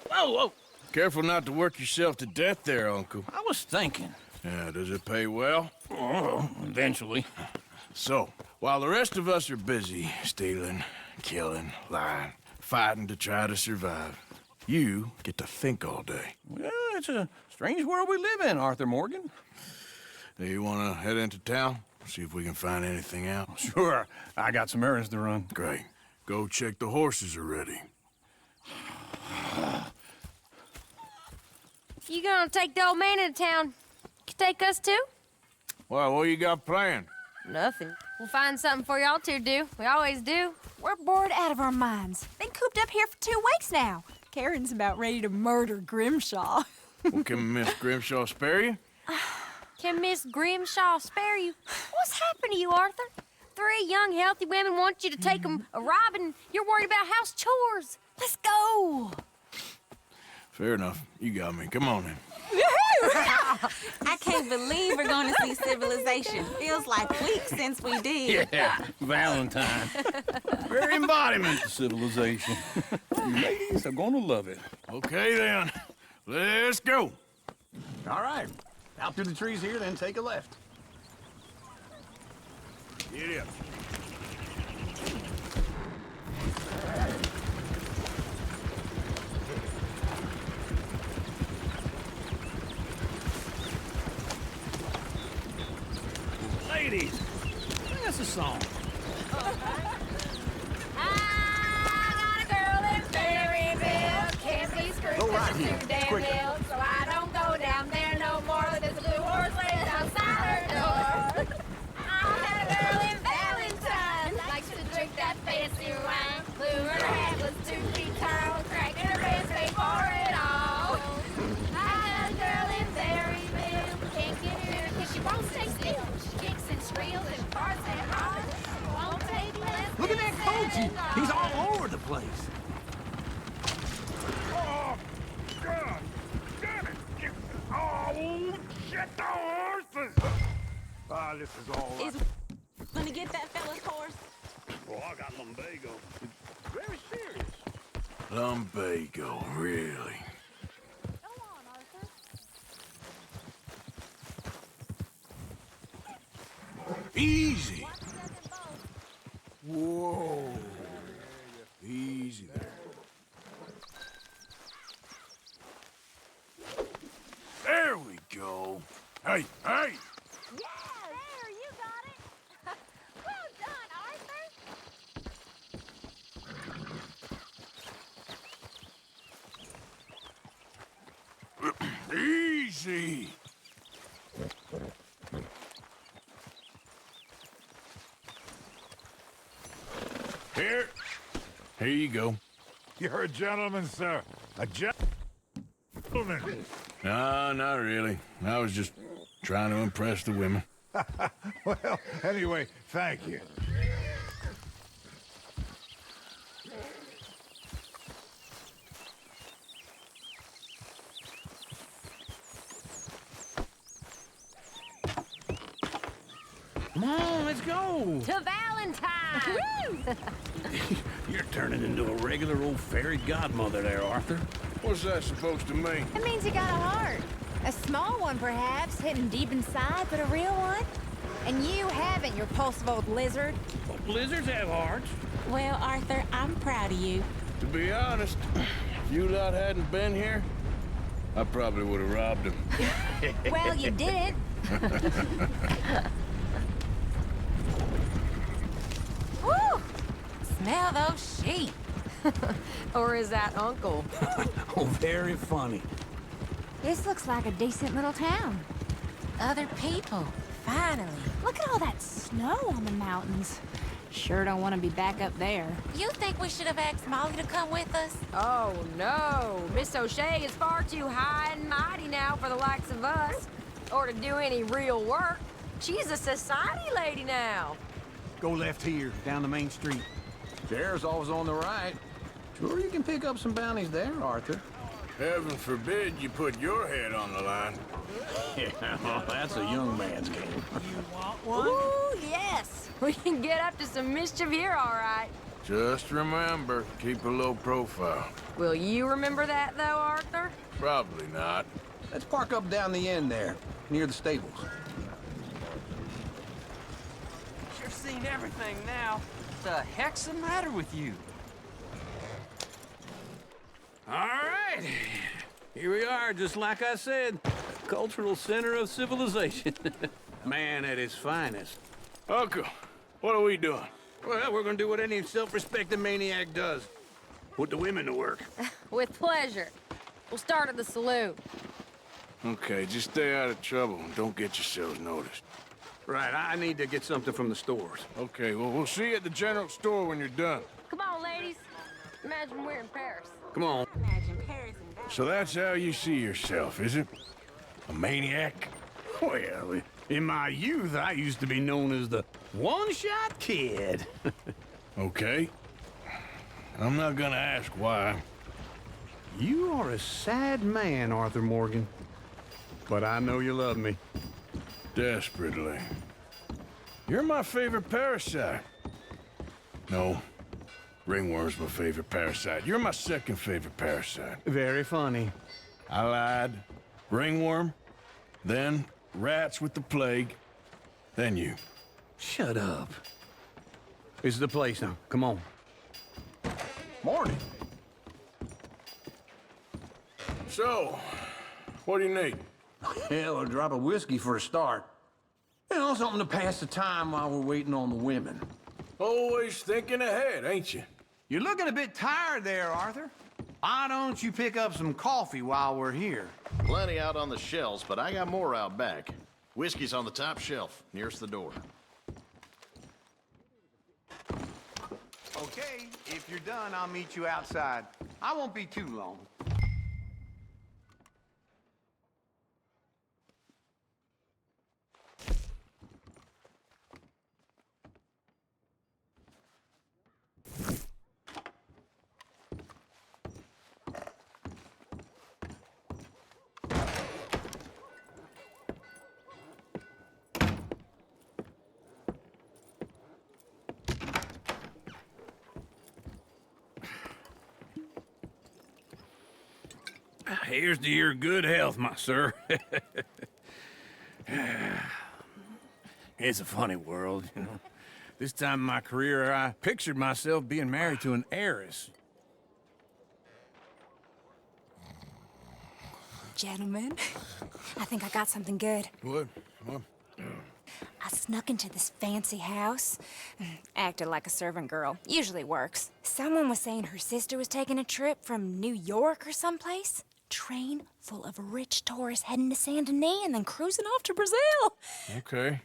whoa. Careful not to work yourself to death there, Uncle. I was thinking. Yeah, does it pay well? Oh, eventually. So, while the rest of us are busy stealing, killing, lying, fighting to try to survive, you get to think all day. Well, it's a strange world we live in, Arthur Morgan. Do you want to head into town? See if we can find anything out? Sure, I got some errands to run. Great. Go check the horses are ready. You gonna take the old man into town? You take us too? Well, what you got planned? Nothing. We'll find something for y'all to do. We always do. We're bored out of our minds. Been cooped up here for 2 weeks now. Karen's about ready to murder Grimshaw. Well, can Miss Grimshaw spare you? Can Miss Grimshaw spare you? What's happened to you, Arthur? 3 young, healthy women want you to take them a robbing. You're worried about house chores. Let's go. Fair enough. You got me. Come on in. I can't believe we're going to see civilization. Feels like weeks since we did. Yeah, Valentine. Very embodiment of civilization. Ladies are gonna love it. Okay, then. Let's go. All right. Out through the trees here, then take a left. Get up. Ladies, sing us a song. I got a girl in Berryville. Can't be screwed Go right cause here. it's too damn Quick. ill. So I don't go down there no more. There's a blue horse laying outside her door. I had a girl in Valentine. Likes to drink that fancy wine. Blue her hat was 2 feet tall. Cracking her pants paid for it all. I had a girl in Berryville. Can't get her cause she won't stay still. She kicks and squeals and farts and hollers. Won't take less Look at than that coach. He's 7 all over the place. Oh, God! Damn it! Oh, shit, the horses! Ah, this is all right. Is gonna get that fella's horse? Oh, I got lumbago. It's very serious. Lumbago, really? Go on, Arthur. Easy. Whoa. Easy there. There we go. Hey, hey! There, you got it. Well done, Arthur. Easy. Here you go. You're a gentleman, sir. A gentleman. No, not really. I was just trying to impress the women. Well, anyway, thank you. Come on, let's go. to Valentine. You're turning into a regular old fairy godmother there, Arthur. What's that supposed to mean? It means you got a heart. A small one, perhaps, hidden deep inside, but a real one. And you haven't, you repulsive old lizard. Well, blizzards have hearts. Well, Arthur, I'm proud of you. To be honest, if you lot hadn't been here, I probably would have robbed him. Well, you didn't. Woo! Smell those sheep. Or is that Uncle? Oh, very funny. This looks like a decent little town. Other people, finally. Look at all that snow on the mountains. Sure don't want to be back up there. You think we should have asked Molly to come with us? Oh, no. Miss O'Shea is far too high and mighty now for the likes of us. Or to do any real work. She's a society lady now. Go left here, down the main street. Sheriff's always on the right. Sure, you can pick up some bounties there, Arthur. Heaven forbid you put your head on the line. Yeah, well, that's a young man's game. Ooh, yes. We can get up to some mischief here, all right. Just remember, keep a low profile. Will you remember that, though, Arthur? Probably not. Let's park up down the end there, near the stables. You've seen everything now. The heck's the matter with you? All right. Here we are, just like I said. Cultural center of civilization. Man at his finest. Uncle, what are we doing? Well, we're gonna do what any self-respecting maniac does. Put the women to work. With pleasure. We'll start at the saloon. Okay, just stay out of trouble and don't get yourselves noticed. Right, I need to get something from the stores. Okay, well, we'll see you at the general store when you're done. Come on, ladies. Imagine we're in Paris. Come on. Imagine Paris and that. So that's how you see yourself, is it? A maniac? Well, in my youth, I used to be known as the one-shot kid. Okay. I'm not gonna ask why. You are a sad man, Arthur Morgan. But I know you love me. Desperately. You're my favorite parasite. No. Ringworm's my favorite parasite. You're my second favorite parasite. Very funny. I lied. Ringworm, then rats with the plague, then you. Shut up. This is the place now. Come on. Morning. So, what do you need? Hell, a drop of whiskey for a start. You know, something to pass the time while we're waiting on the women. Always thinking ahead, ain't you? You're looking a bit tired there, Arthur. Why don't you pick up some coffee while we're here? Plenty out on the shelves, but I got more out back. Whiskey's on the top shelf, nearest the door. Okay, if you're done, I'll meet you outside. I won't be too long. Here's to your good health, my sir. It's a funny world, you know. This time in my career, I pictured myself being married to an heiress. Gentlemen, I think I got something good. What? I snuck into this fancy house, acted like a servant girl. Usually works. Someone was saying her sister was taking a trip from New York or someplace. Train full of rich tourists heading to Saint Denis and then cruising off to Brazil. Okay.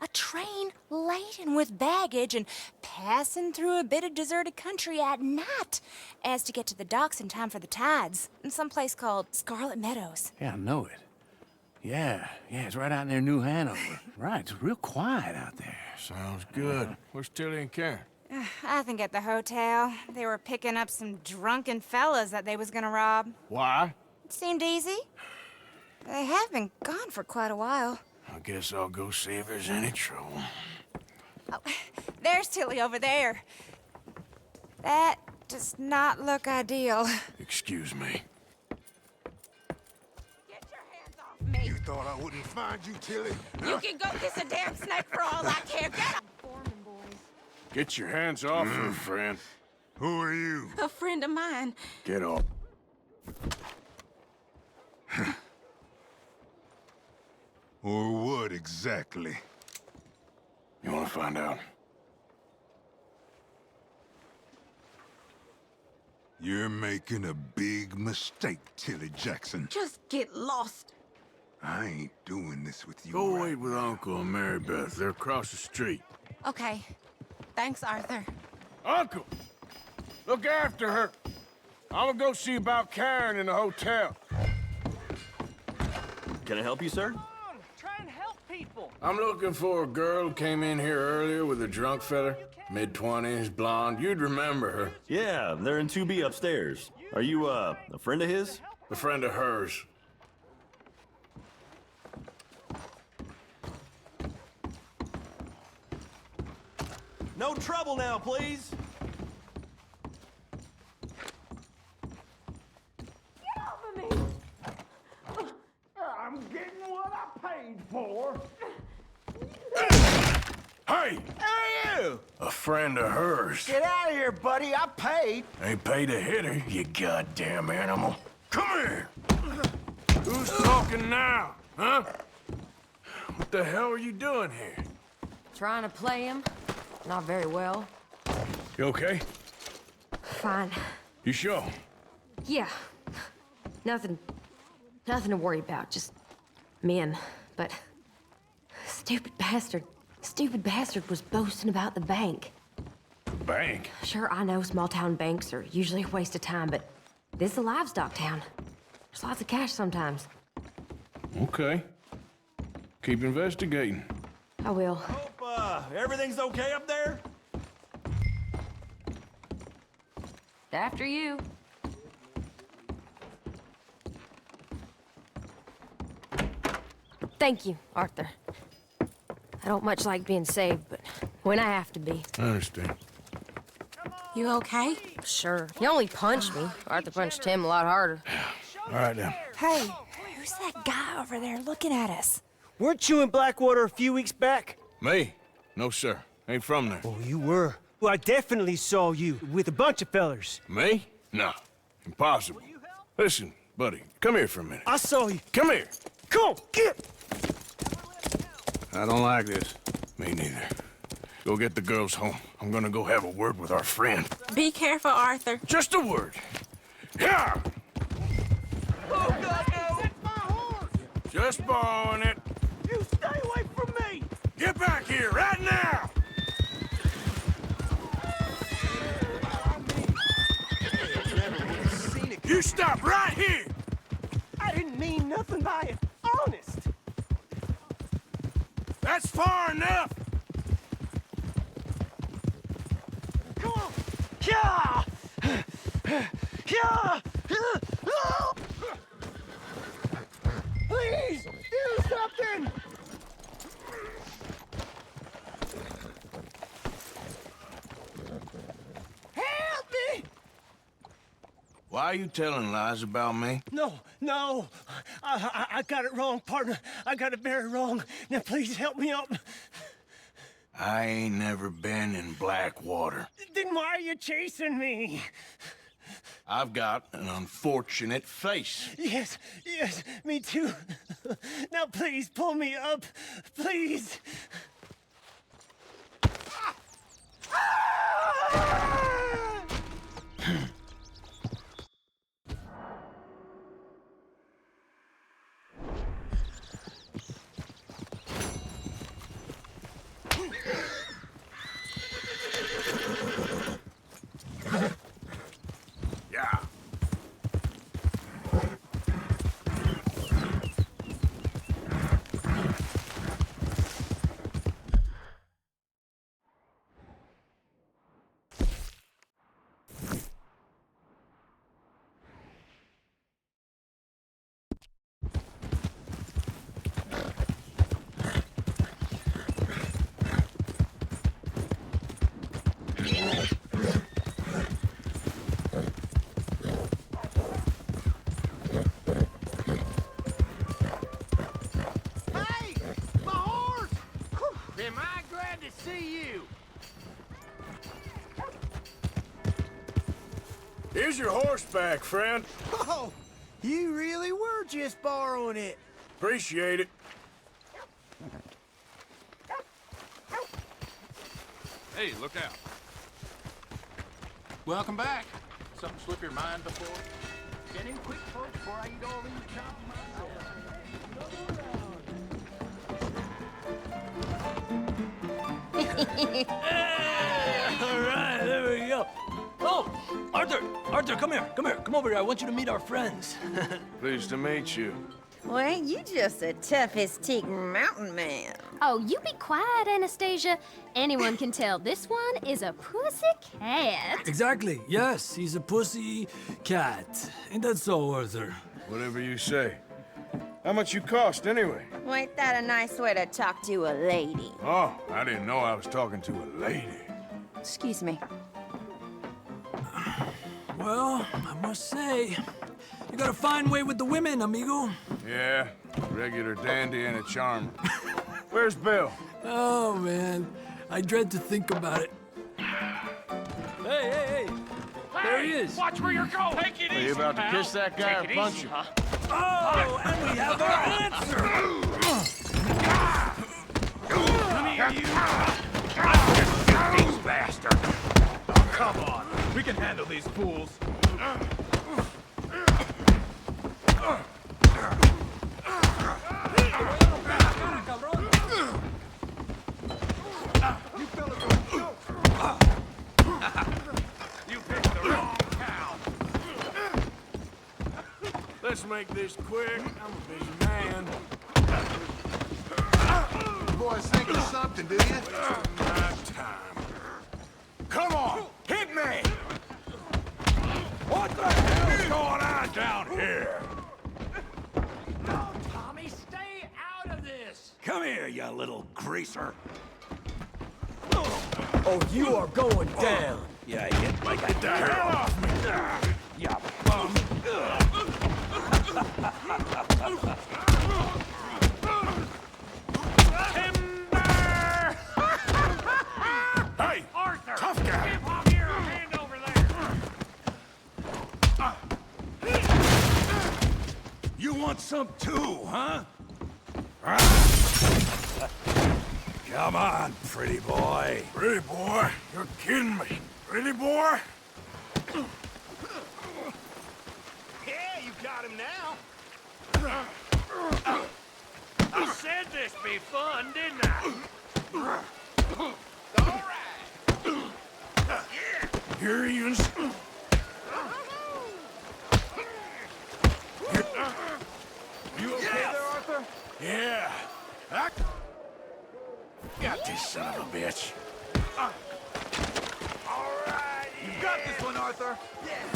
A train laden with baggage and passing through a bit of deserted country at night as to get to the docks in time for the tides in some place called Scarlet Meadows. Yeah, I know it. Yeah, it's right out near New Hanover. Right, it's real quiet out there. Sounds good. Where's Tilly and Karen? I think at the hotel. They were picking up some drunken fellas that they was gonna rob. Why? It seemed easy. They have been gone for quite a while. I guess I'll go see if there's any trouble. Oh, there's Tilly over there. That does not look ideal. Excuse me. Get your hands off me. You thought I wouldn't find you, Tilly? You can go kiss a damn snake for all I care. Get up. Get your hands off her, friend. Who are you? A friend of mine. Get off. Or what exactly? You want to find out? You're making a big mistake, Tilly Jackson. Just get lost. I ain't doing this with you. Go right wait with Uncle and Mary Beth. They're across the street. Okay. Thanks, Arthur. Uncle! Look after her. I'm gonna go see about Karen in the hotel. Can I help you, sir? Try and help people. I'm looking for a girl who came in here earlier with a drunk fella. Mid-20s, blonde. You'd remember her. Yeah, they're in 2B upstairs. Are you, a friend of his? A friend of hers. No trouble now, please. Hey! Who are you? A friend of hers. Get out of here, buddy. I paid. Ain't paid to hit her, you goddamn animal. Come here! Who's talking now, huh? What the hell are you doing here? Trying to play him. Not very well. You okay? Fine. You sure? Yeah. Nothing to worry about. Just men. But stupid bastard was boasting about the bank. Bank? Sure, I know small town banks are usually a waste of time, but this is a livestock town. There's lots of cash sometimes. Okay. Keep investigating. I will. Hope, everything's okay up there? After you. Thank you, Arthur. I don't much like being saved, but when I have to be. I understand. You okay? Sure. He only punched me. Arthur punched him a lot harder. All right, then. Hey, who's that guy over there looking at us? Weren't you in Blackwater a few weeks back? Me? No, sir. Ain't from there. Oh, you were. Well, I definitely saw you with a bunch of fellers. Me? No. Impossible. Listen, buddy, come here for a minute. I saw you. Come here. Come on, get! I don't like this. Me neither. Go get the girls home. I'm gonna go have a word with our friend. Be careful, Arthur. Just a word. Yeah! Oh, God, no! Just borrowing it. You stay away from me! Get back here right now! You stop right here! I didn't mean nothing by it. Honest. That's far enough! Come on. Yeah! Yeah! Please, do something! Help me! Why are you telling lies about me? No. I got it wrong, partner. I got it very wrong. Now, please help me up. I ain't never been in Blackwater. Then why are you chasing me? I've got an unfortunate face. Yes, me too. Now, please, pull me up. Please. Yeah. Hey! My horse! Am I glad to see you? Here's your horse back, friend. Oh, you really were just borrowing it. Appreciate it. Hey, look out. Welcome back. Something slip your mind before? Get in quick, folks, before I eat all these chops myself. All right, there we go. Oh, Arthur, come here. Come over here. I want you to meet our friends. Pleased to meet you. Well, ain't you just the toughest teak mountain man? Oh, you be quiet, Anastasia. Anyone can tell this one is a pussy cat. Exactly. Yes, he's a pussy cat. Ain't that so, Arthur? Whatever you say. How much you cost, anyway? Well, ain't that a nice way to talk to a lady? Oh, I didn't know I was talking to a lady. Excuse me. Well, I must say, you got a fine way with the women, amigo. Yeah, regular dandy and a charmer. Where's Bill? Oh, man. I dread to think about it. Hey! There he is. Watch where you're going. Take it Are you about to kiss that guy or punch him? Oh, and we have our answer! Come here, you. Let's just get these bastards. Oh, come on. We can handle these fools. You fellas are jokes. You picked the wrong town. Let's make this quick. I'm a busy man. You boys think of something, do you? My time. Come on, hit me! What the hell's going on down here? No, Tommy, stay out of this! Come here, you little greaser. Oh, you are going down. Yeah, you like a hell off me. You bum. Timber! Hey! Arthur! Tough guy! Give Javier a hand over there! You want some too, huh? Come on, pretty boy. Pretty boy? You're kidding me. Pretty boy? Yeah, you got him now. I said this be fun, didn't I? All right. Yeah. You're even... You okay there, Arthur? Yeah. I got this son of a bitch. All right. You got this one, Arthur. Yeah.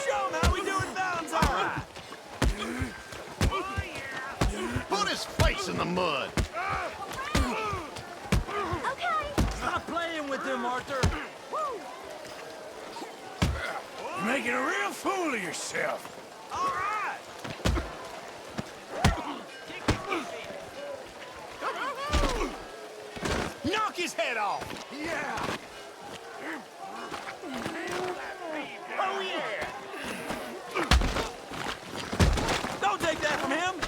Show him how we do it Valentine's. All right. Put his face in the mud. Stop playing with him, Arthur. You're making a real fool of yourself. All right. Knock his head off. Yeah. Oh, yeah. Don't take that from him!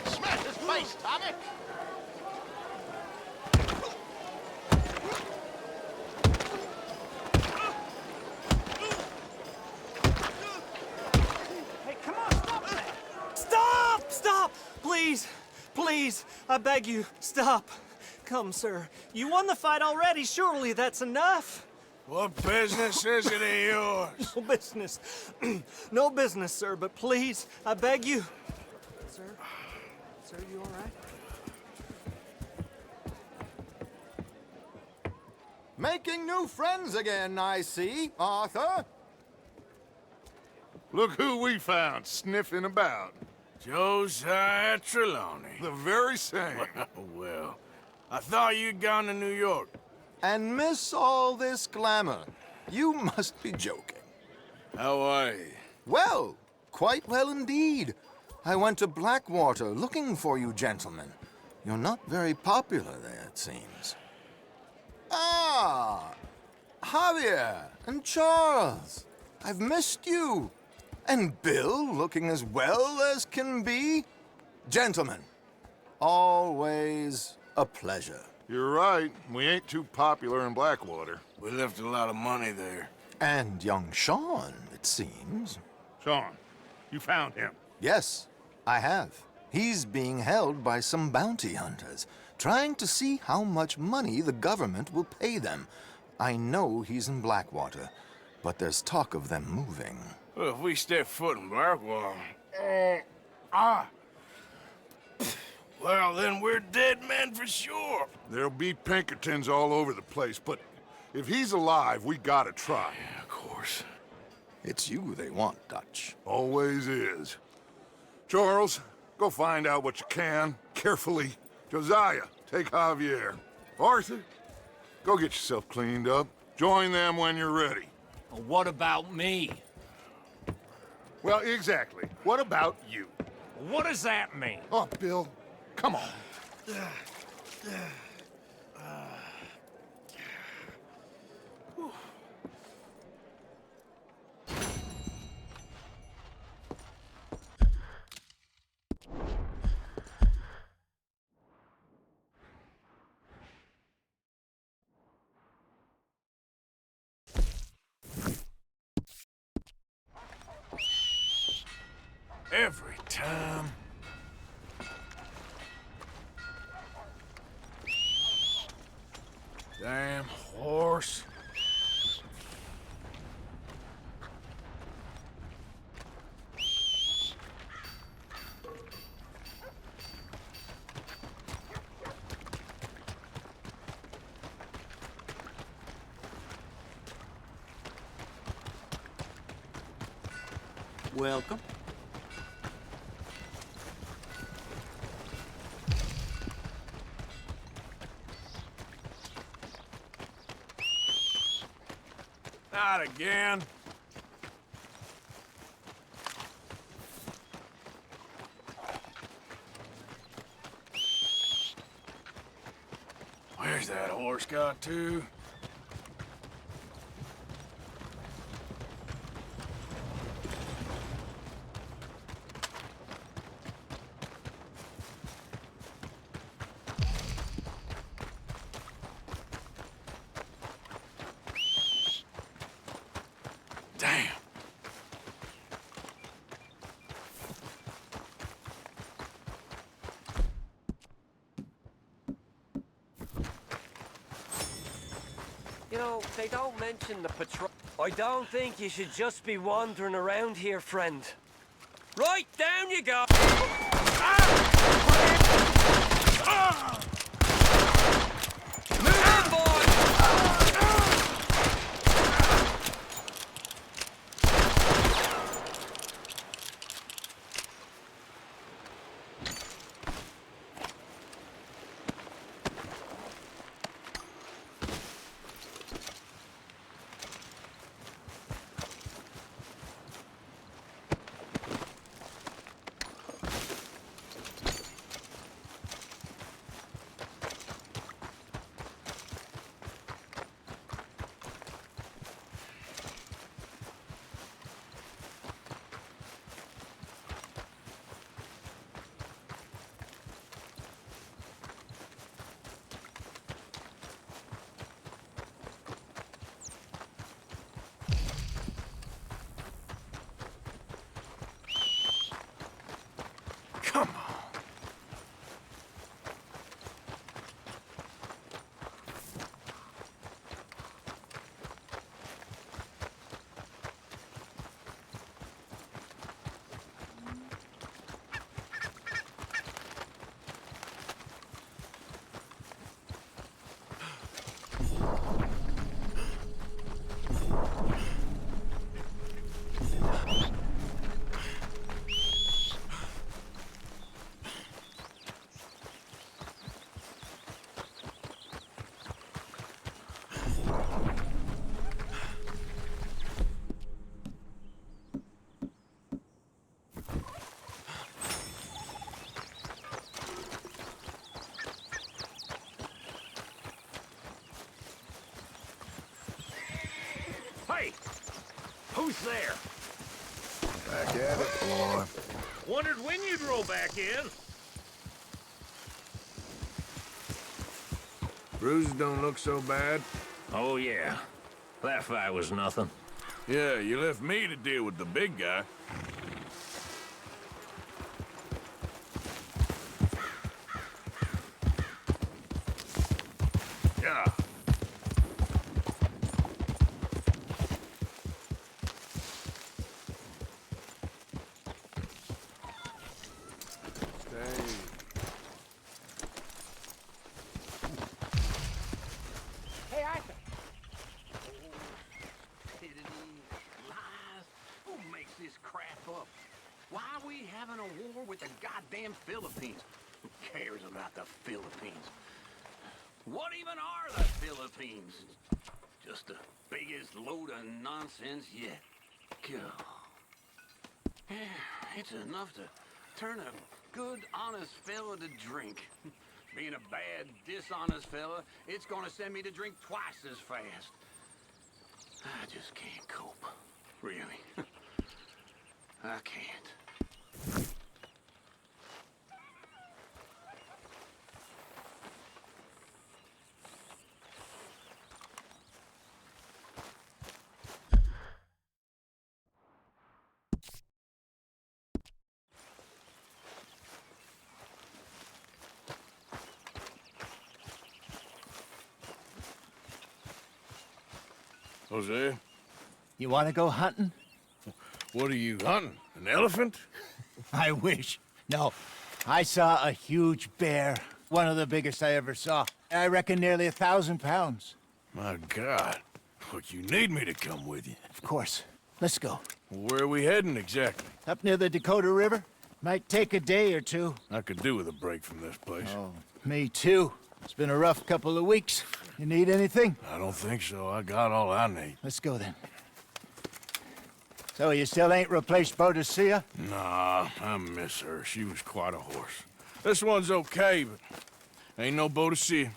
Smash his face, Tommy. Hey, come on, stop that. Stop! Stop! Please! Please! I beg you, stop. Come, sir. You won the fight already. Surely that's enough. What business is it of yours? No business. No business, sir, but please, I beg you. Sir? Sir, you all right? Making new friends again, I see, Arthur. Look who we found sniffing about. Josiah Trelawney. The very same. Well, I thought you'd gone to New York. And miss all this glamour. You must be joking. How are you? Well, quite well indeed. I went to Blackwater looking for you gentlemen. You're not very popular there, it seems. Ah, Javier and Charles. I've missed you. And Bill looking as well as can be. Gentlemen, always a pleasure. You're right. We ain't too popular in Blackwater. We left a lot of money there. And young Sean, it seems. Sean, you found him? Yes, I have. He's being held by some bounty hunters, trying to see how much money the government will pay them. I know he's in Blackwater, but there's talk of them moving. Well, if we step foot in Blackwater... Well, then we're dead men for sure. There'll be Pinkertons all over the place, but if he's alive, we gotta try. Yeah, of course. It's you they want, Dutch. Always is. Charles, go find out what you can, carefully. Josiah, take Javier. Arthur, go get yourself cleaned up. Join them when you're ready. What about me? Well, exactly. What about you? What does that mean? Oh, Bill, Come on. Every time. Damn horse. Welcome. Not again. Where's that horse got to? Damn. You know, they don't mention the patrol. I don't think you should just be wandering around here, friend. Right, down you go! Move in, boy! Come on. Hey! Who's there? Back at it, boy. Wondered when you'd roll back in. Bruises don't look so bad. Oh, yeah. That fight was nothing. Yeah, you left me to deal with the big guy. Yeah. Hey, Arthur. Stupidity, lies. Who makes this crap up? Why are we having a war with the goddamn Philippines? Who cares about the Philippines? What even are the Philippines? Just the biggest load of nonsense yet. God. Yeah, it's enough to turn a good, honest fella to drink. Being a bad, dishonest fella, it's gonna send me to drink twice as fast. I just can't cope. Really. I can't. Jose, You want to go hunting? what are you hunting? An elephant? I wish. No. I saw a huge bear. One of the biggest I ever saw. I reckon nearly 1,000 pounds. My God. Look, you need me to come with you. Of course. Let's go. Where are we heading exactly? Up near the Dakota River. Might take a day or two. I could do with a break from this place. Oh, me too. It's been a rough couple of weeks. You need anything? I don't think so. I got all I need. Let's go then. So you still ain't replaced Boadicea? Nah, I miss her. She was quite a horse. This one's okay, but ain't no Boadicea.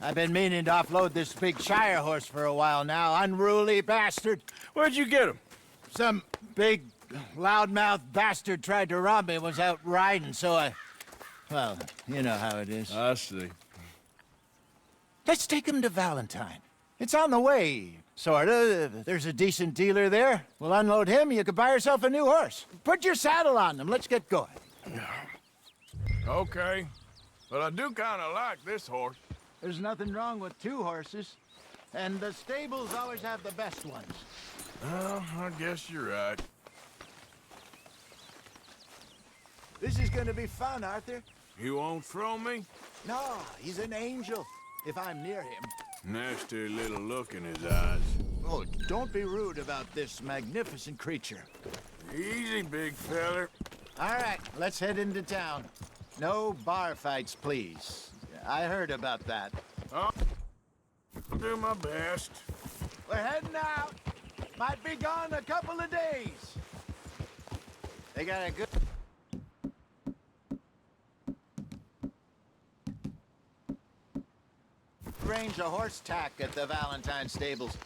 I've been meaning to offload this big Shire horse for a while now. Unruly bastard. Where'd you get him? Some big, loudmouth bastard tried to rob me and was out riding, so I... Well, you know how it is. I see. Let's take him to Valentine. It's on the way, sorta. There's a decent dealer there. We'll unload him, you could buy yourself a new horse. Put your saddle on him, let's get going. Okay. But I do kind of like this horse. There's nothing wrong with two horses. And the stables always have the best ones. Well, I guess you're right. This is gonna be fun, Arthur. You won't throw me? No, he's an angel, if I'm near him. Nasty little look in his eyes. Oh, don't be rude about this magnificent creature. Easy, big feller. All right, let's head into town. No bar fights, please. I heard about that. I'll do my best. We're heading out. Might be gone a couple of days. They got a good... range of horse tack at the Valentine stables.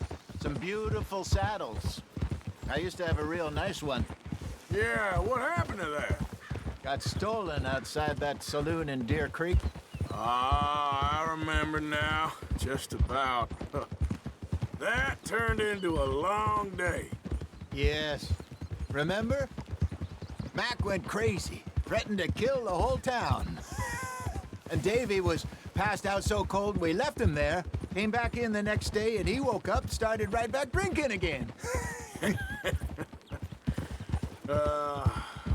Some beautiful saddles. I used to have a real nice one. Yeah, what happened to that? Got stolen outside that saloon in Deer Creek. Ah, I remember now. Just about. That turned into a long day. Yes. Remember? Mac went crazy, threatened to kill the whole town. And Davy was passed out so cold we left him there, came back in the next day, and he woke up, started right back drinking again.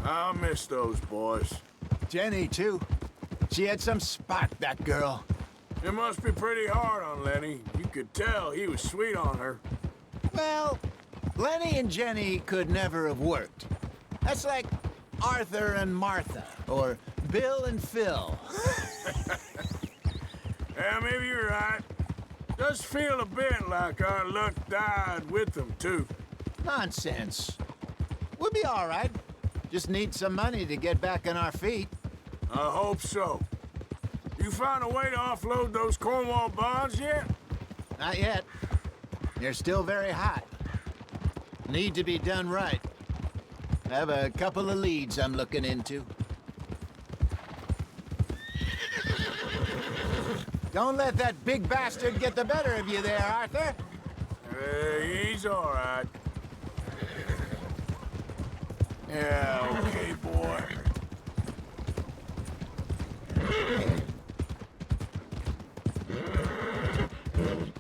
I'll miss those boys. Jenny, too. She had some spark, that girl. It must be pretty hard on Lenny. You could tell he was sweet on her. Well, Lenny and Jenny could never have worked. That's like Arthur and Martha, or Bill and Phil. Yeah, maybe you're right. Does feel a bit like our luck died with them, too. Nonsense. We'll be all right. Just need some money to get back on our feet. I hope so. You found a way to offload those Cornwall bonds yet? Not yet. They're still very hot. Need to be done right. I have a couple of leads I'm looking into. Don't let that big bastard get the better of you there, Arthur. He's all right. Yeah, okay, boy.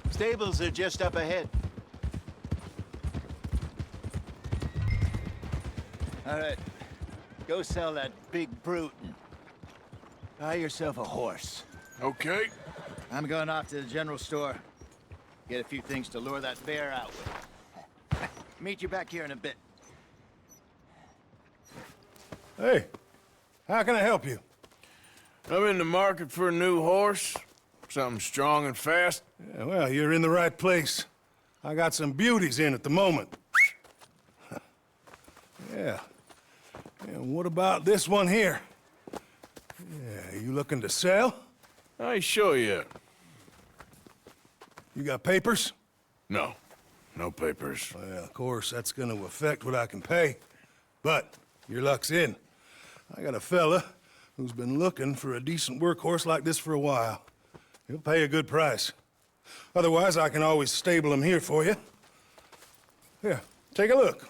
Stables are just up ahead. All right, go sell that big brute and buy yourself a horse. Okay. I'm going off to the general store. Get a few things to lure that bear out with. Meet you back here in a bit. Hey, how can I help you? I'm in the market for a new horse. Something strong and fast. Yeah, well, you're in the right place. I got some beauties in at the moment. Yeah. And what about this one here? Yeah, you looking to sell? I ain't sure yet. You got papers? No. No papers. Well, of course, that's gonna affect what I can pay. But your luck's in. I got a fella who's been looking for a decent workhorse like this for a while. He'll pay a good price. Otherwise, I can always stable him here for you. Here, take a look.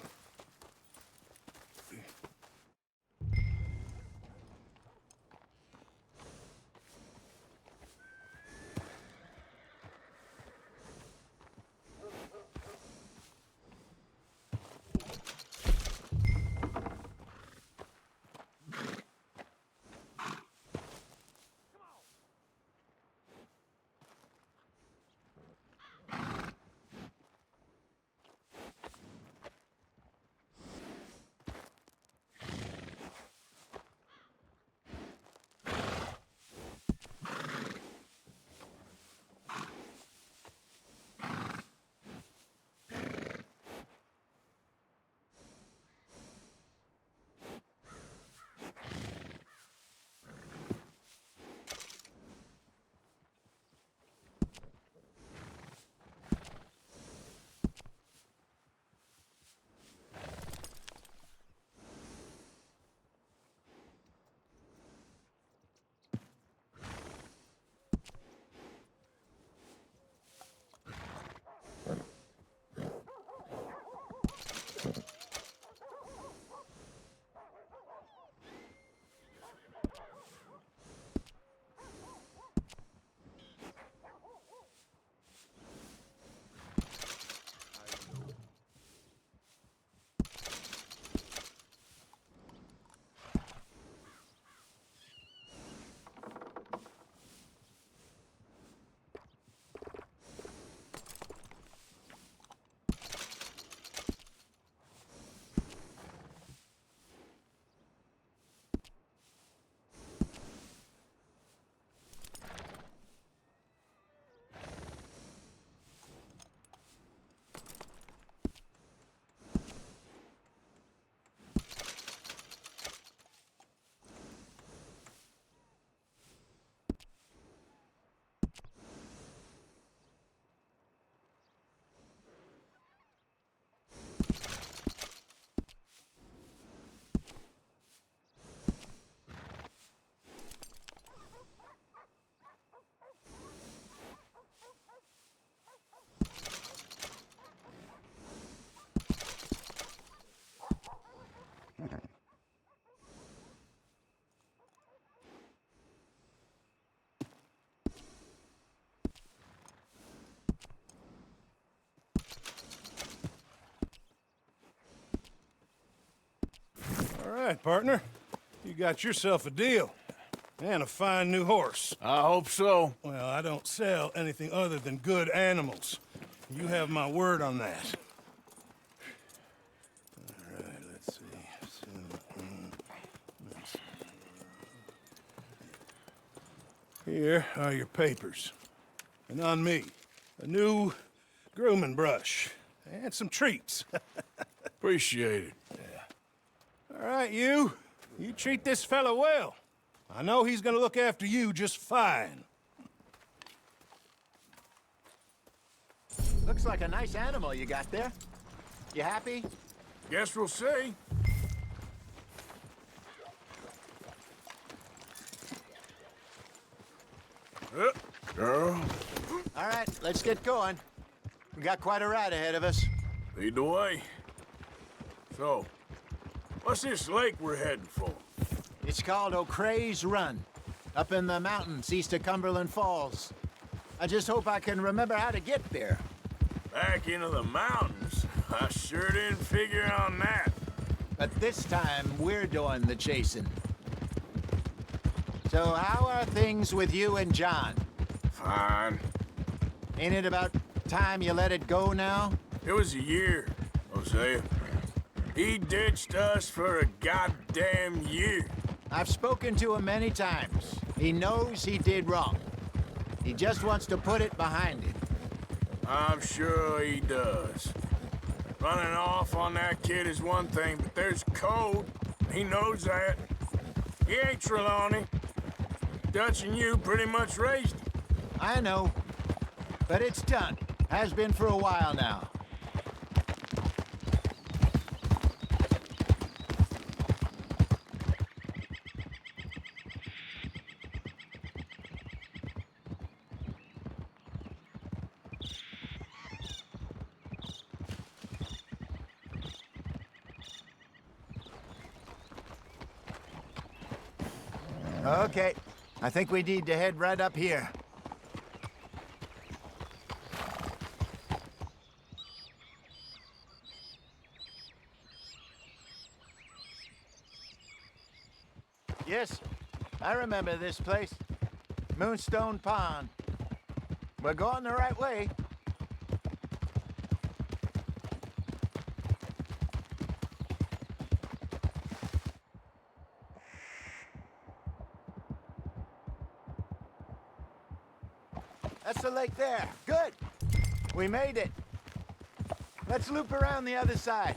All right, partner. You got yourself a deal. And a fine new horse. I hope so. Well, I don't sell anything other than good animals. You have my word on that. All right, let's see. Here are your papers. And on me, a new grooming brush. And some treats. Appreciate it. Yeah. All right, you. You treat this fella well. I know he's gonna look after you just fine. Looks like a nice animal you got there. You happy? Guess we'll see. Girl. All right, let's get going. We got quite a ride ahead of us. Lead the way. So, what's this lake we're heading for? It's called O'Creagh's Run, up in the mountains east of Cumberland Falls. I just hope I can remember how to get there. Back into the mountains? I sure didn't figure on that. But this time, we're doing the chasing. So how are things with you and John? Fine. Ain't it about time you let it go now? It was a year, Hosea. He ditched us for a goddamn year. I've spoken to him many times. He knows he did wrong. He just wants to put it behind him. I'm sure he does. Running off on that kid is one thing, but there's code. He knows that. He ain't Trelawney. Dutch and you pretty much raised him. I know. But it's done. Has been for a while now. Okay, I think we need to head right up here. Yes, I remember this place. Moonstone Pond. We're going the right way. That's the lake there. Good. We made it. Let's loop around the other side.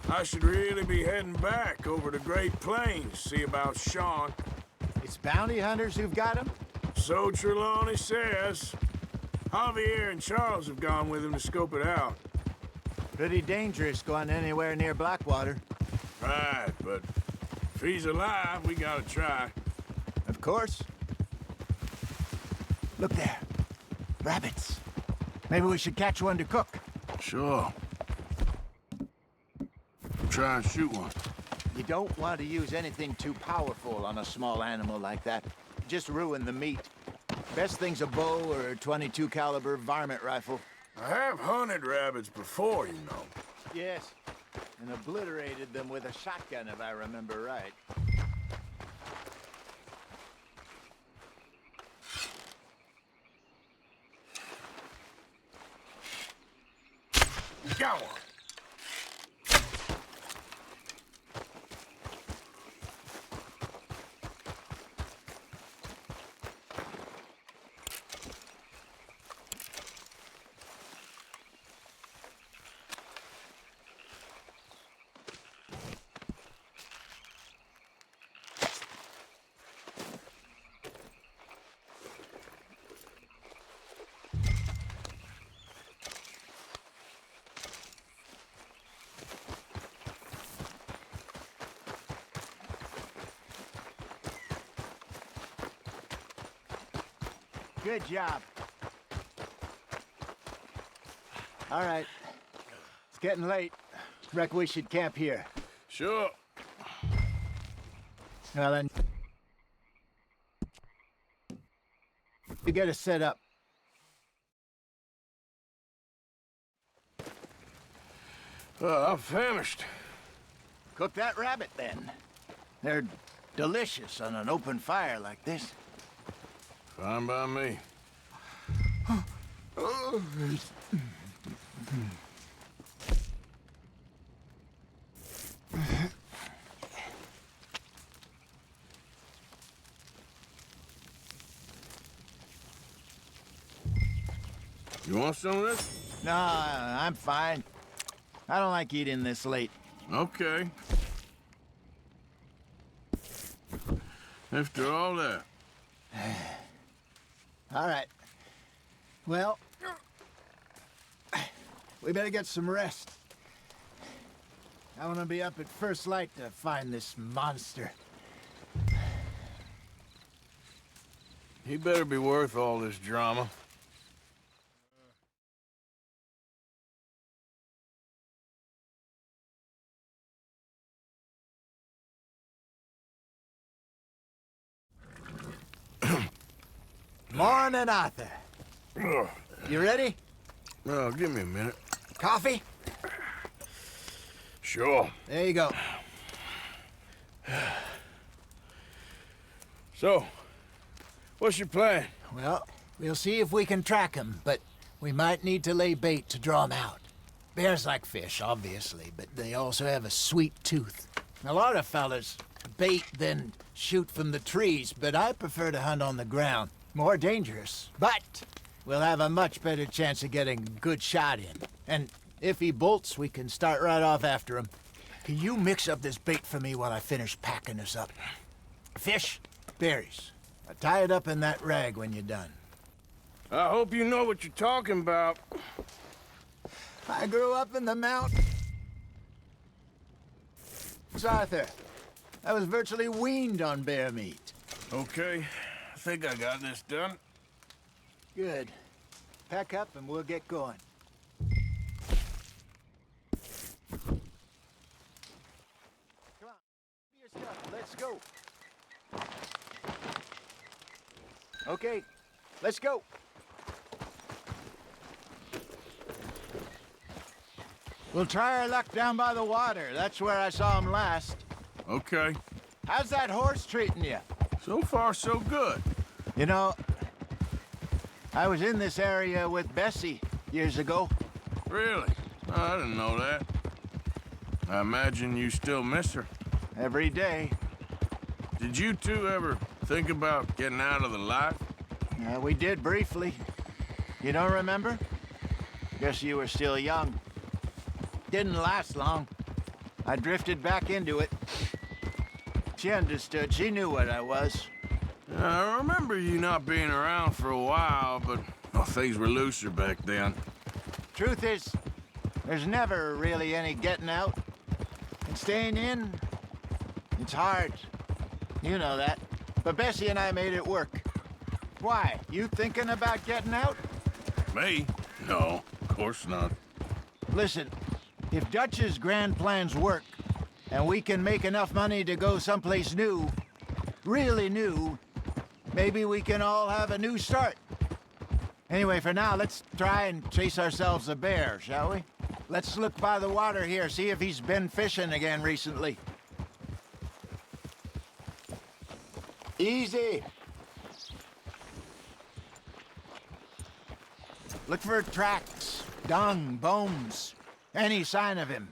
I should really be heading back over the Great Plains, see about Sean. It's bounty hunters who've got him? So Trelawney says. Javier and Charles have gone with him to scope it out. Pretty dangerous going anywhere near Blackwater. Right, but if he's alive, we gotta try. Of course. Look there. Rabbits. Maybe we should catch one to cook. Sure. Try and shoot one. You don't want to use anything too powerful on a small animal like that. Just ruin the meat. Best thing's a bow or a .22 caliber varmint rifle. I have hunted rabbits before, you know. Yes, and obliterated them with a shotgun, if I remember right. Got one. Good job. All right. It's getting late. Reckon we should camp here. Sure. Well, then... you get us set up. I'm famished. Cook that rabbit, then. They're delicious on an open fire like this. Fine by me. You want some of this? No, I'm fine. I don't like eating this late. Okay. After all that. All right. Well, we better get some rest. I want to be up at first light to find this monster. He better be worth all this drama. Morning, Arthur. You ready? Well, give me a minute. Coffee? Sure. There you go. So, what's your plan? Well, we'll see if we can track him, but we might need to lay bait to draw him out. Bears like fish, obviously, but they also have a sweet tooth. A lot of fellas bait, then shoot from the trees, but I prefer to hunt on the ground. More dangerous, but we'll have a much better chance of getting a good shot in. And if he bolts, we can start right off after him. can you mix up this bait for me while I finish packing this up? Fish, berries. Tie it up in that rag when you're done. I hope you know what you're talking about. I grew up in the mountains, Arthur. I was virtually weaned on bear meat. Okay, I think I got this done. Good. Pack up and we'll get going. Come on, your stuff. Let's go. Okay, let's go. We'll try our luck down by the water. That's where I saw him last. Okay. How's that horse treating you? So far, so good. You know, I was in this area with Bessie years ago. Really? Oh, I didn't know that. I imagine you still miss her. Every day. Did you two ever think about getting out of the life? We did briefly. You don't remember? Guess you were still young. Didn't last long. I drifted back into it. She understood. She knew what I was. I remember you not being around for a while, but things were looser back then. Truth is, there's never really any getting out. And staying in, it's hard. You know that. But Bessie and I made it work. Why? You thinking about getting out? Me? No, of course not. Listen, if Dutch's grand plans work, and we can make enough money to go someplace new, really new, maybe we can all have a new start. Anyway, for now, let's try and chase ourselves a bear, shall we? Let's look by the water here, see if he's been fishing again recently. Easy. Look for tracks, dung, bones, any sign of him.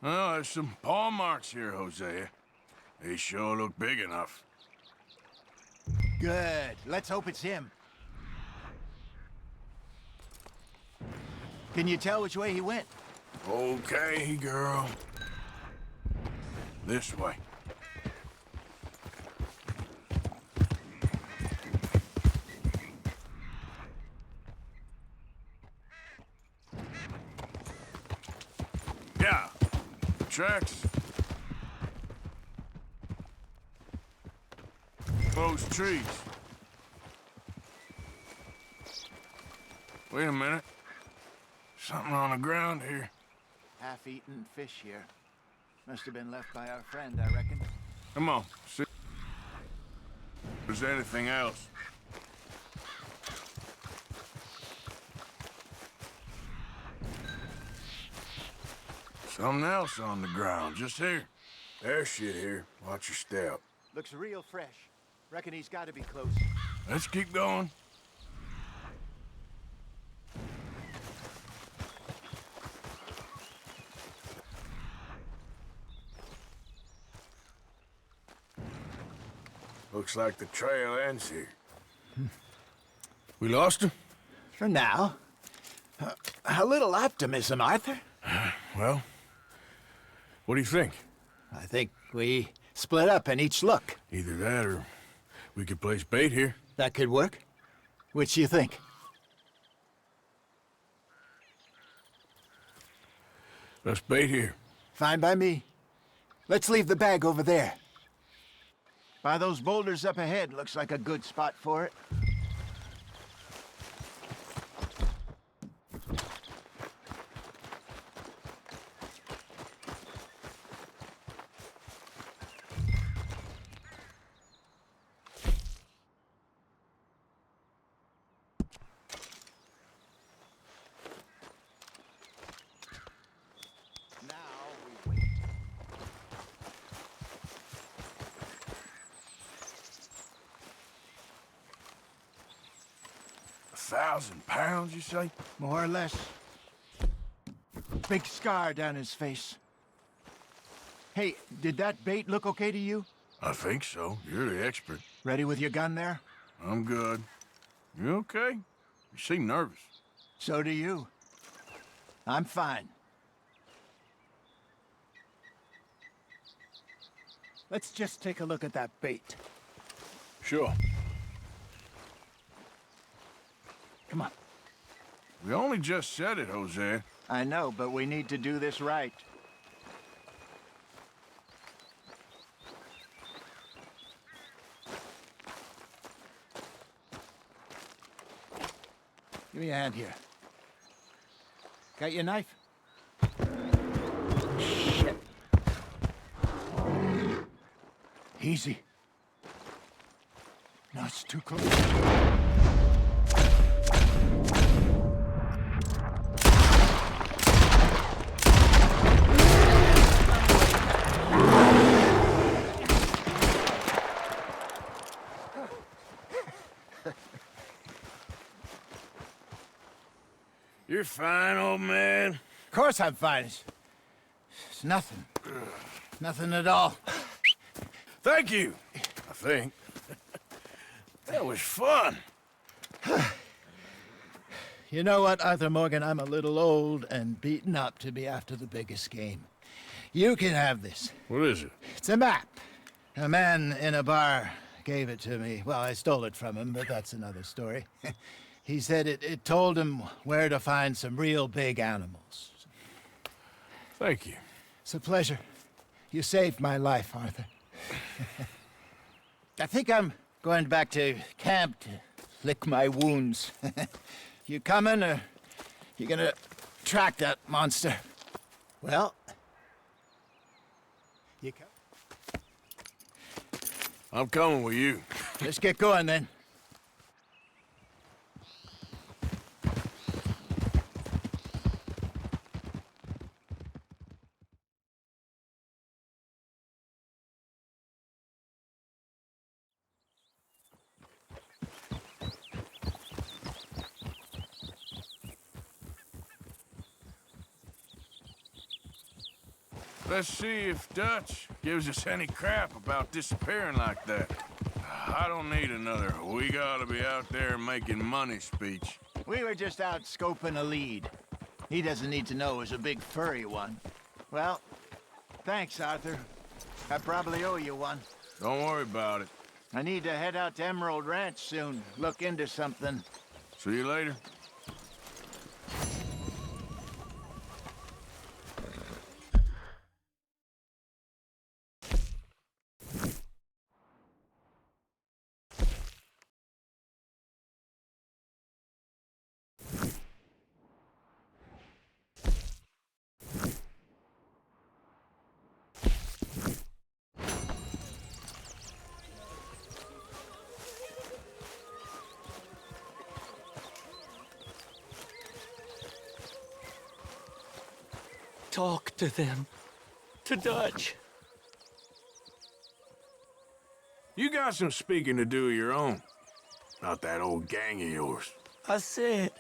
Oh, there's some paw marks here, Hosea. They sure look big enough. Good. Let's hope it's him. Can you tell which way he went? Okay, girl. This way. Yeah. Tracks. Close trees. Wait a minute. Something on the ground here. Half-eaten fish here. Must have been left by our friend, I reckon. Come on, see if there's anything else. Something else on the ground, just here. There's shit here. Watch your step. Looks real fresh. Reckon he's got to be close. Let's keep going. Looks like the trail ends here. We lost him? For now. A little optimism, Arthur. Well, what do you think? I think we split up and each look. Either that or we could place bait here. That could work. Which you think? Let's bait here. Fine by me. Let's leave the bag over there. By those boulders up ahead, looks like a good spot for it. £1,000, you say? More or less. Big scar down his face. Hey, did that bait look okay to you? I think so. You're the expert. Ready with your gun there? I'm good. You okay? You seem nervous. So do you. I'm fine. Let's just take a look at that bait. Sure. Come on. We only just said it, Jose. I know, but we need to do this right. Give me a hand here. Got your knife? Shit. Easy. No, it's too close. You're fine, old man. Of course I'm fine. It's nothing. Nothing at all. Thank you, I think. That was fun. You know what, Arthur Morgan? I'm a little old and beaten up to be after the biggest game. You can have this. What is it? It's a map. A man in a bar gave it to me. Well, I stole it from him, but that's another story. He said it told him where to find some real big animals. Thank you. It's a pleasure. You saved my life, Arthur. I think I'm going back to camp to lick my wounds. You coming, or you gonna track that monster? Well, you come? I'm coming with you. Let's get going, then. Let's see if Dutch gives us any crap about disappearing like that. I don't need another "we gotta be out there making money" speech. We were just out scoping a lead. He doesn't need to know it was a big furry one. Well, thanks, Arthur. I probably owe you one. Don't worry about it. I need to head out to Emerald Ranch soon. Look into something. See you later. Talk to them. To Dutch. You got some speaking to do of your own. Not that old gang of yours. I said,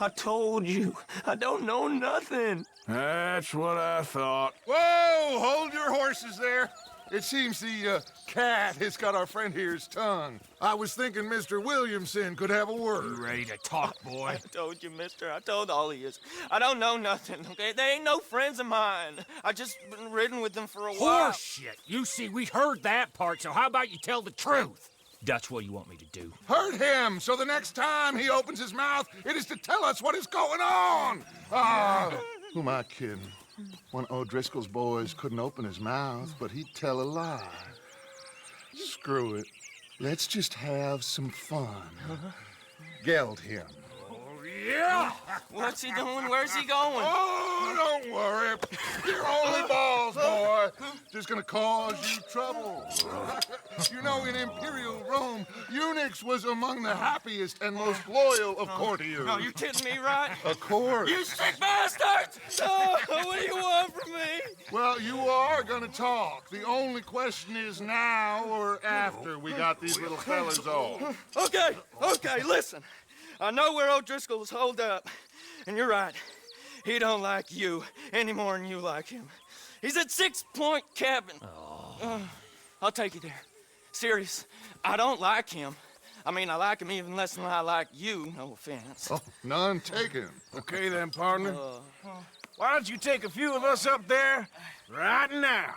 I told you, I don't know nothing. That's what I thought. Whoa! Hold your horses there. It seems the cat has got our friend here's tongue. I was thinking Mr. Williamson could have a word. You ready to talk, boy? I told you, mister. I told all of you. I don't know nothing, okay? They ain't no friends of mine. I just been riding with them for a while. Horseshit. You see, we heard that part, so how about you tell the truth? That's what you want me to do. Hurt him, so the next time he opens his mouth, it is to tell us what is going on. Who am I kidding? One of O'Driscoll's boys couldn't open his mouth, but he'd tell a lie. Screw it. Let's just have some fun. Geld him. Yeah! What's he doing? Where's he going? Oh, don't worry. You're only balls, boy. Just gonna cause you trouble. You know, in Imperial Rome, eunuchs was among the happiest and most loyal of courtiers. No, you kidding me, right? Of course. You sick bastards! Oh, what do you want from me? Well, you are gonna talk. The only question is now or after we got these little fellas off. Okay, listen. I know where O'Driscoll's holed up, and you're right. He don't like you any more than you like him. He's at 6 Point Cabin. I'll take you there. Serious, I don't like him. I mean, I like him even less than I like you, no offense. Oh, none taken. Okay then, partner. Why don't you take a few of us up there right now?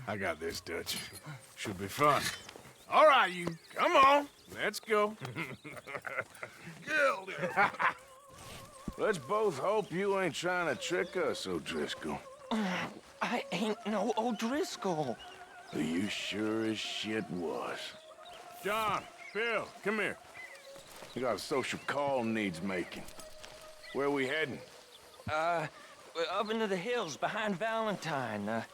I got this, Dutch. Should be fun. All right, you. Come on. Let's go. Let's both hope you ain't trying to trick us, O'Driscoll. I ain't no O'Driscoll. You sure as shit was. John, Bill, come here. We got a social call needs making. Where are we heading? Up into the hills behind Valentine. Well,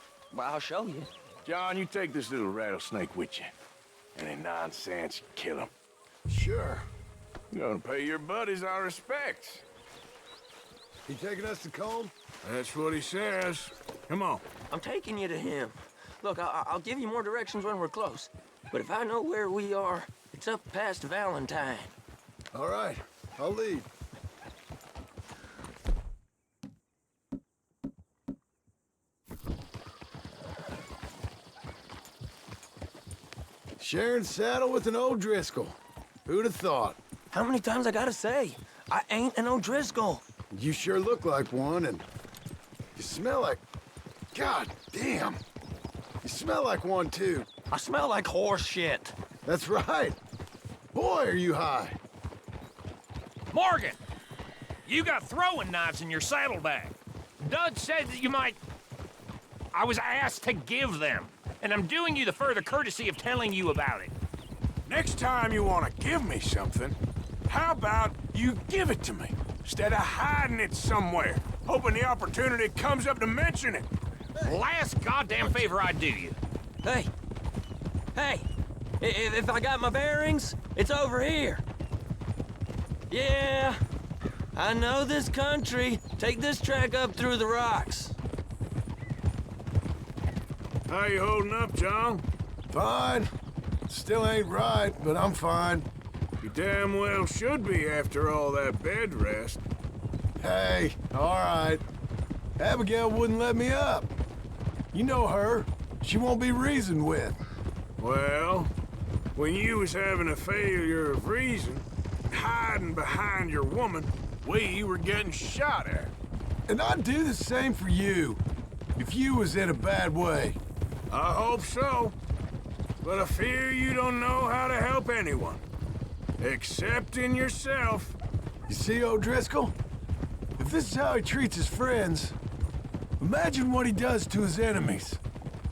I'll show you. John, you take this little rattlesnake with you. Any nonsense, kill him. Sure. You're gonna pay your buddies our respects. He taking us to Colm? That's what he says. Come on. I'm taking you to him. Look, I'll give you more directions when we're close. But if I know where we are, it's up past Valentine. All right, I'll lead. Sharing saddle with an O'Driscoll. Who'd have thought? How many times I gotta say? I ain't an O'Driscoll. You sure look like one, and you smell like... God damn. You smell like one, too. I smell like horse shit. That's right. Boy, are you high. Morgan! You got throwing knives in your saddlebag. Dud said that you might... I was asked to give them, and I'm doing you the further courtesy of telling you about it. Next time you want to give me something, how about you give it to me, instead of hiding it somewhere, hoping the opportunity comes up to mention it? Last goddamn favor I do you. Hey! If I got my bearings, it's over here. Yeah, I know this country. Take this track up through the rocks. How you holding up, John? Fine. Still ain't right, but I'm fine. You damn well should be after all that bed rest. Hey, all right. Abigail wouldn't let me up. You know her. She won't be reasoned with. Well, when you was having a failure of reason, hiding behind your woman, we were getting shot at. And I'd do the same for you, if you was in a bad way. I hope so. But I fear you don't know how to help anyone. Except in yourself. You see, O'Driscoll? If this is how he treats his friends, imagine what he does to his enemies.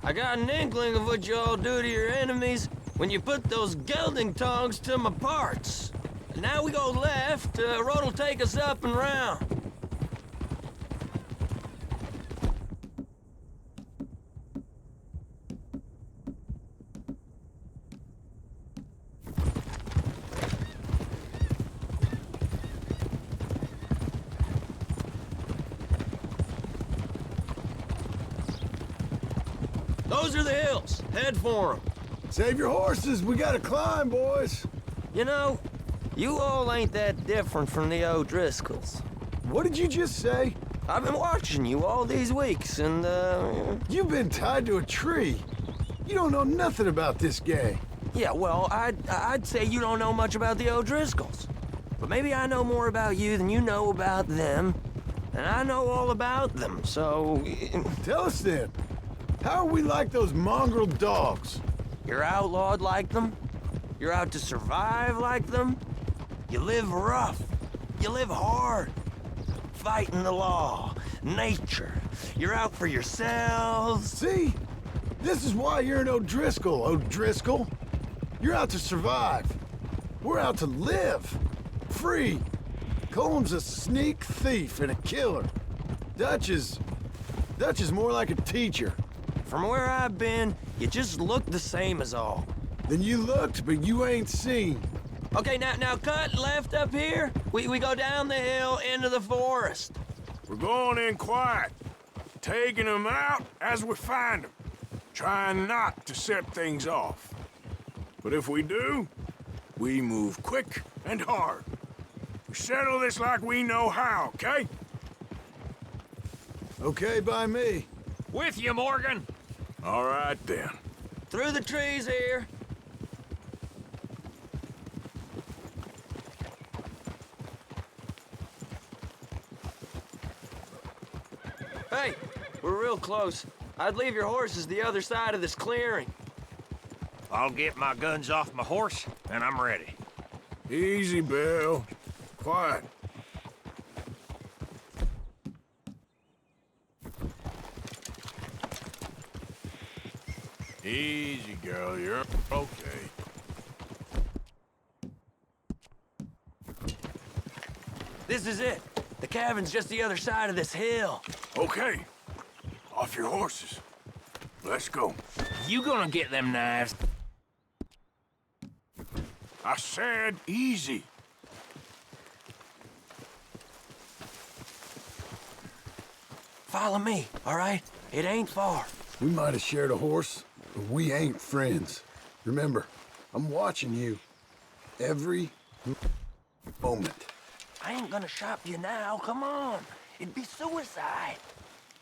I got an inkling of what you all do to your enemies when you put those gelding tongs to my parts. And now we go left, road'll take us up and round. Those are the hills. Head for them. Save your horses. We gotta climb, boys. You know, you all ain't that different from the O'Driscolls. What did you just say? I've been watching you all these weeks, and, You've been tied to a tree. You don't know nothing about this gang. Yeah, well, I'd say you don't know much about the O'Driscolls. But maybe I know more about you than you know about them. And I know all about them, so... Tell us then. How are we like those mongrel dogs? You're outlawed like them. You're out to survive like them. You live rough. You live hard. Fighting the law, nature. You're out for yourselves. See? This is why you're an O'Driscoll, O'Driscoll. You're out to survive. We're out to live. Free. Colm's a sneak thief and a killer. Dutch is more like a teacher. From where I've been, you just look the same as all. Then you looked, but you ain't seen. Okay, now cut left up here. We go down the hill into the forest. We're going in quiet, taking them out as we find them, trying not to set things off. But if we do, we move quick and hard. We settle this like we know how, okay? Okay by me. With you, Morgan. All right, then. Through the trees here. Hey, we're real close. I'd leave your horses the other side of this clearing. I'll get my guns off my horse, and I'm ready. Easy, Bill. Quiet. Easy, girl. You're okay. This is it. The cabin's just the other side of this hill. Okay. Off your horses. Let's go. You gonna get them knives? I said easy. Follow me, all right? It ain't far. We might have shared a horse, but we ain't friends. Remember, I'm watching you. Every moment. I ain't gonna shop you now, come on. It'd be suicide.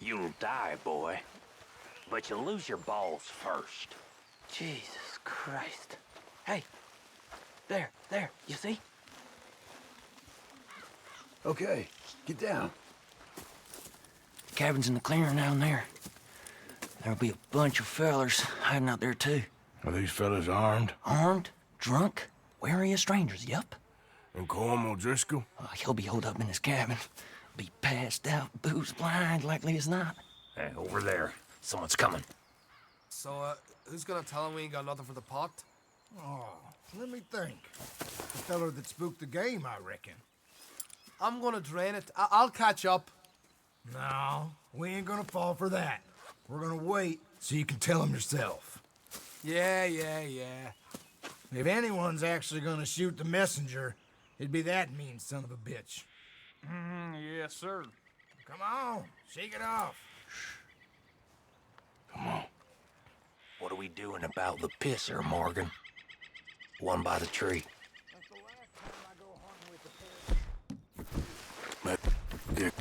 You'll die, boy. But you'll lose your balls first. Jesus Christ. Hey, there, you see? Okay, get down. The cabin's in the clearing down there. There'll be a bunch of fellers hiding out there, too. Are these fellas armed? Armed, drunk, wary of strangers, yup. And Colm O'Driscoll? He'll be holed up in his cabin. Be passed out, booze blind, likely as not. Hey, over there. Someone's coming. So, who's gonna tell him we ain't got nothing for the pot? Oh, let me think. The feller that spooked the game, I reckon. I'm gonna drain it. I'll catch up. No, we ain't gonna fall for that. We're gonna wait so you can tell him yourself. Yeah. If anyone's actually gonna shoot the messenger, it'd be that mean son of a bitch. Yes, sir. Come on, shake it off. Come on. What are we doing about the pisser, Morgan? One by the tree. Let's get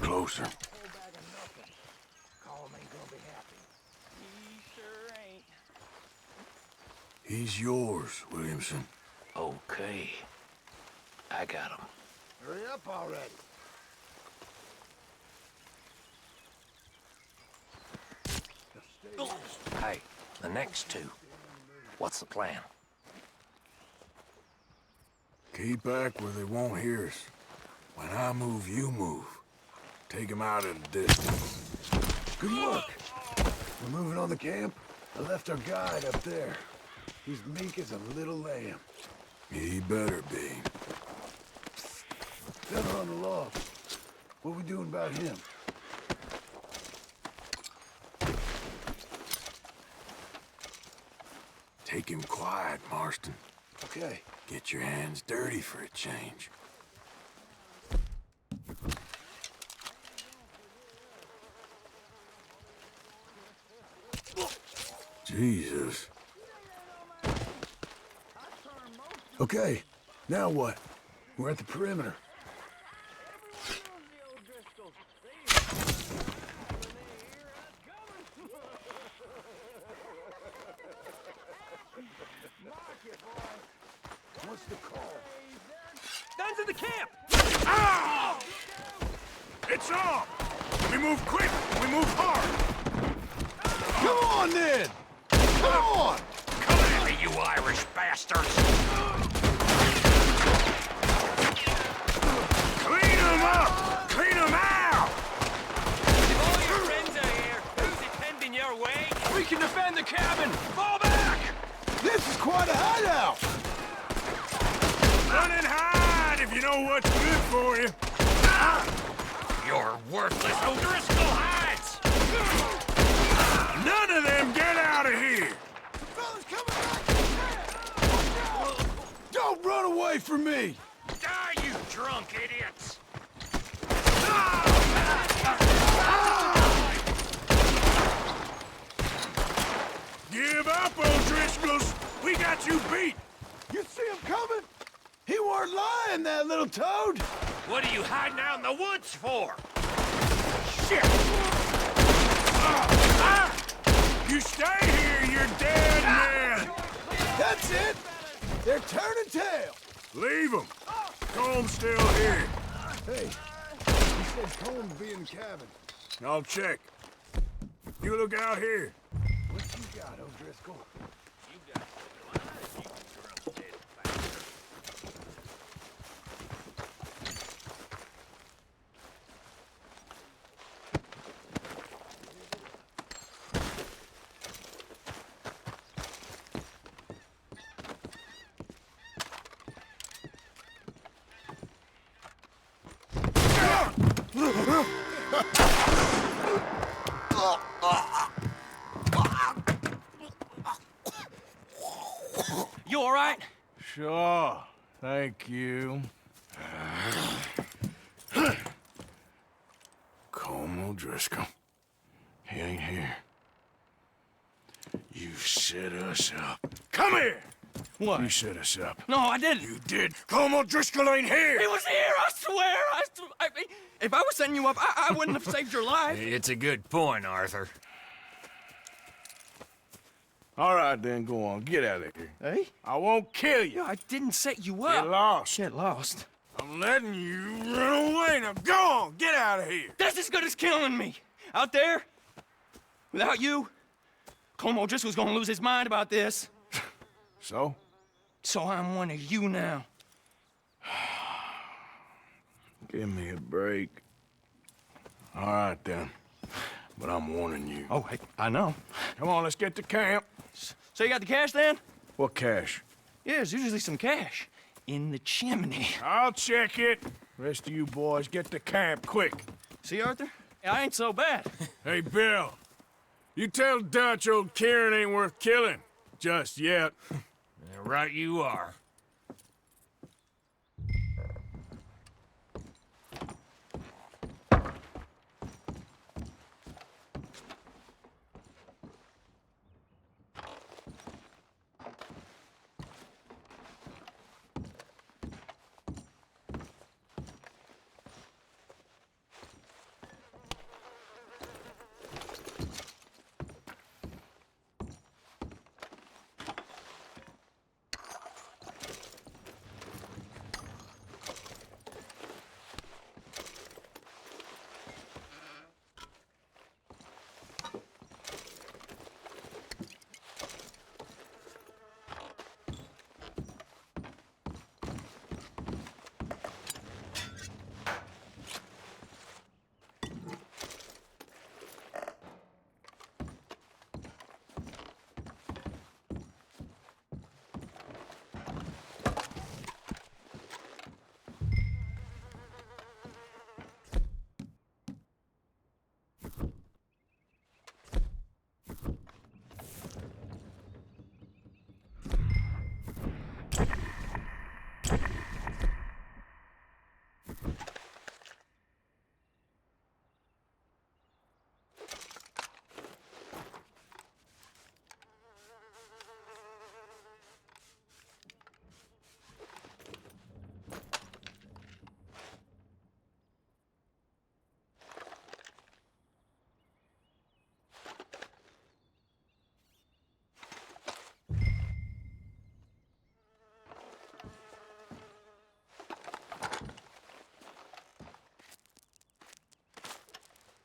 closer. He's yours, Williamson. Okay. I got him. Hurry up already. Hey, the next two. What's the plan? Keep back where they won't hear us. When I move, you move. Take them out at a distance. Good work. We're moving on the camp. I left our guide up there. He's meek as a little lamb. He better be. Feather on the log. What we doing about him? Take him quiet, Marston. Okay. Get your hands dirty for a change. Jesus. Okay, now what? We're at the perimeter. What's the call? Guns in the camp! Ah! It's on! We move quick! We move hard! Come on, then! Come on! Come at me, you Irish bastards! Clean them up! Clean them out! If all your friends are here, who's attending your way? We can defend the cabin! Fall back! This is quite a hideout! Run and hide if you know what's good for you. You're worthless O'Driscoll hides! None of them get out of here! Fellas coming back! Don't run away from me! Die, you drunk idiots! Give up, O'Driscolls! We got you beat! You see him coming? He weren't lying, that little toad! What are you hiding out in the woods for? Shit! You stay here, you're dead man! That's it! They're turning tail! Leave them! Comb's still here. Hey, he said Colm would be in the cabin. I'll check. You look out here. What you got, O'Driscoll? You all right? Sure. Thank you. Colm O'Driscoll. He ain't here. You set us up. Come here! What? You set us up. No, I didn't. You did. Colm O'Driscoll ain't here! He was here, I swear! If I was setting you up, I wouldn't have saved your life. It's a good point, Arthur. All right, then, go on. Get out of here. Hey? I won't kill you. I didn't set you up. Get lost. Get lost. I'm letting you run away. Now go on. Get out of here. That's as good as killing me. Out there, without you, Colm O'Driscoll's gonna lose his mind about this. So? So I'm one of you now. Give me a break. All right, then. But I'm warning you. Oh, hey, I know. Come on, let's get to camp. So you got the cash, then? What cash? Yeah, there's usually some cash in the chimney. I'll check it. Rest of you boys, get to camp, quick. See, Arthur? I ain't so bad. Hey, Bill. You tell Dutch old Kieran ain't worth killing. Just yet. Right you are.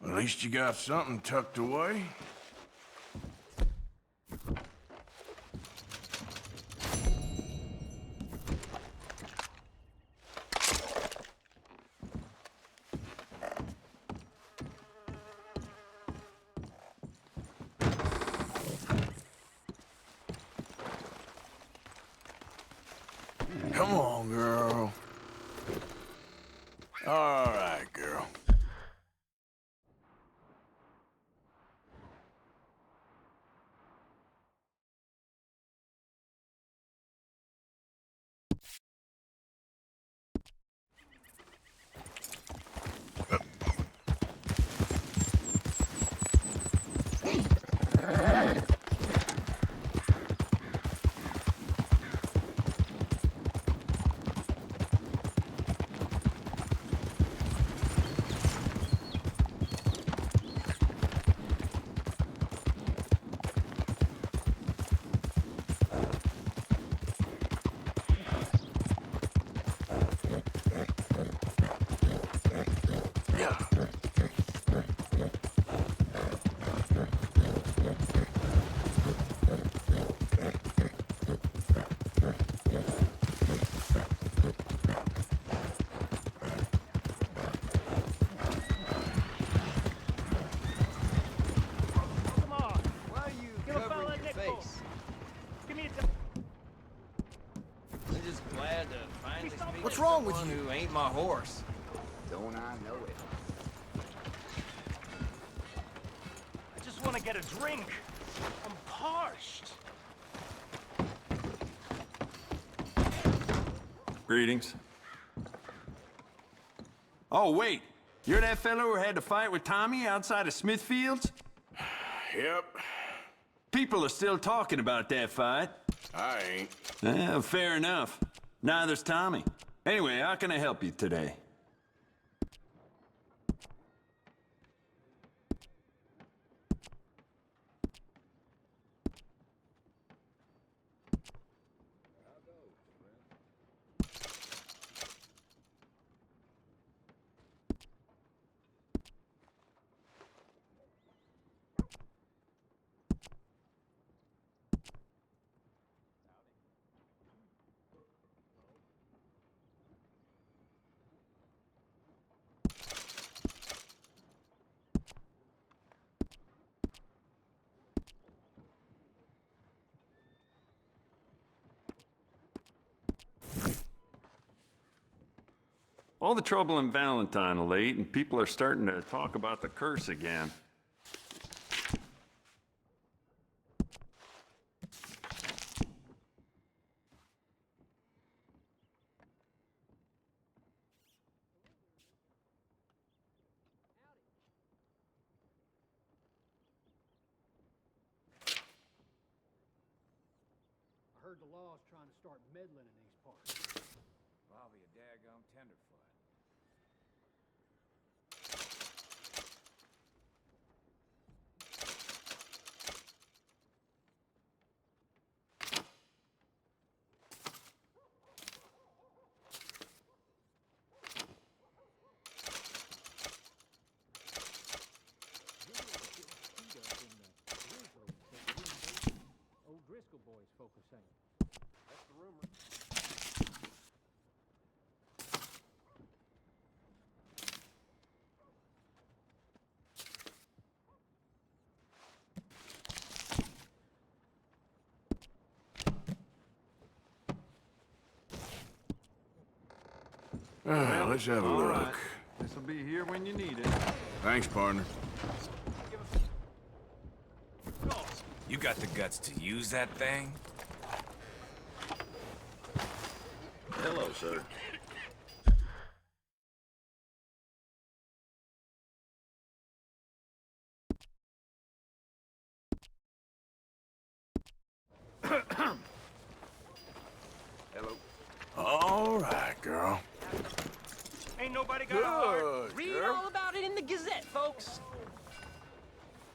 At least you got something tucked away. Come on, girl. All right, girl. wrong with you? Who ain't my horse? Don't I know it? I just want to get a drink. I'm parched. Greetings. Oh, wait. You're that fellow who had to fight with Tommy outside of Smithfield's? Yep. People are still talking about that fight. I ain't. Well, fair enough. Neither's Tommy. Anyway, how can I help you today? All the trouble in Valentine of late, and people are starting to talk about the curse again. I heard the law's trying to start meddling in these parts. Probably a daggum tenderfoot. Old Driscoll boys, folk are saying. That's the rumor. Let's have a All look. right. This'll be here when you need it. Thanks, partner. You got the guts to use that thing? Hello, sir. Hello. All right, girl. Ain't nobody got a heart. Read all about it in the Gazette, folks.